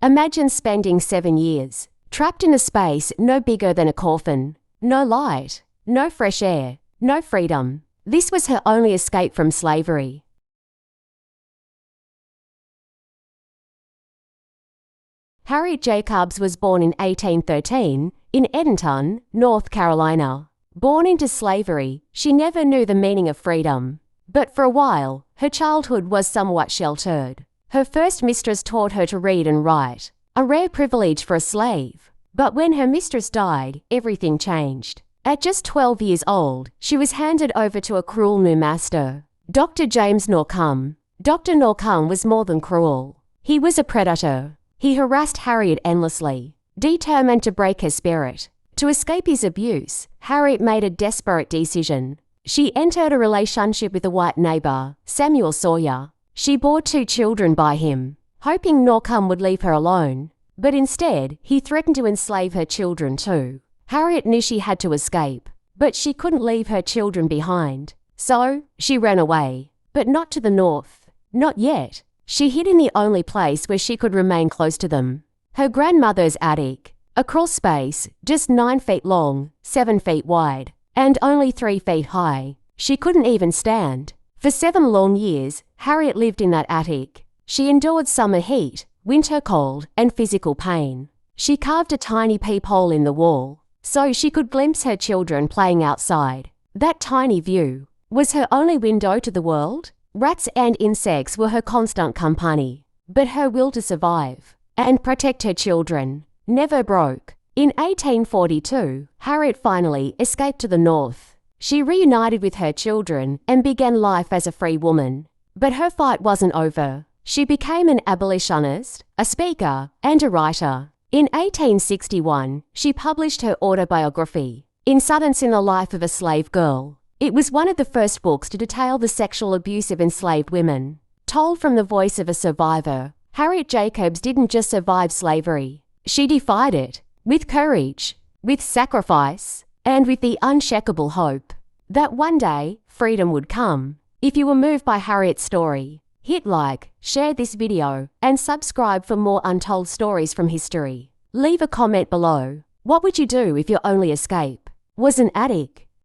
Imagine spending 7 years, trapped in a space no bigger than a coffin. No light, no fresh air, no freedom. This was her only escape from slavery. Harriet Jacobs was born in 1813 in Edenton, North Carolina. Born into slavery, she never knew the meaning of freedom. But for a while, her childhood was somewhat sheltered. Her first mistress taught her to read and write, a rare privilege for a slave. But when her mistress died, everything changed. At just 12 years old, she was handed over to a cruel new master, Dr. James Norcom. Dr. Norcom was more than cruel. He was a predator. He harassed Harriet endlessly, determined to break her spirit. To escape his abuse, Harriet made a desperate decision. She entered a relationship with a white neighbor, Samuel Sawyer. She bore 2 children by him, hoping Norcom would leave her alone. But instead, he threatened to enslave her children too. Harriet knew she had to escape, but she couldn't leave her children behind. So, she ran away. But not to the north. Not yet. She hid in the only place where she could remain close to them. Her grandmother's attic. A crawl space, just 9 feet long, 7 feet wide, and only 3 feet high. She couldn't even stand. For 7 long years, Harriet lived in that attic. She endured summer heat, winter cold, and physical pain. She carved a tiny peephole in the wall, so she could glimpse her children playing outside. That tiny view was her only window to the world. Rats and insects were her constant company. But her will to survive and protect her children never broke. In 1842, Harriet finally escaped to the north. She reunited with her children and began life as a free woman. But her fight wasn't over. She became an abolitionist, a speaker, and a writer. In 1861, she published her autobiography, Incidents in the Life of a Slave Girl. It was one of the first books to detail the sexual abuse of enslaved women. Told from the voice of a survivor, Harriet Jacobs didn't just survive slavery. She defied it, with courage, with sacrifice, and with the unshakable hope that one day, freedom would come. If you were moved by Harriet's story, hit like, share this video, and subscribe for more untold stories from history. Leave a comment below. What would you do if your only escape was an attic?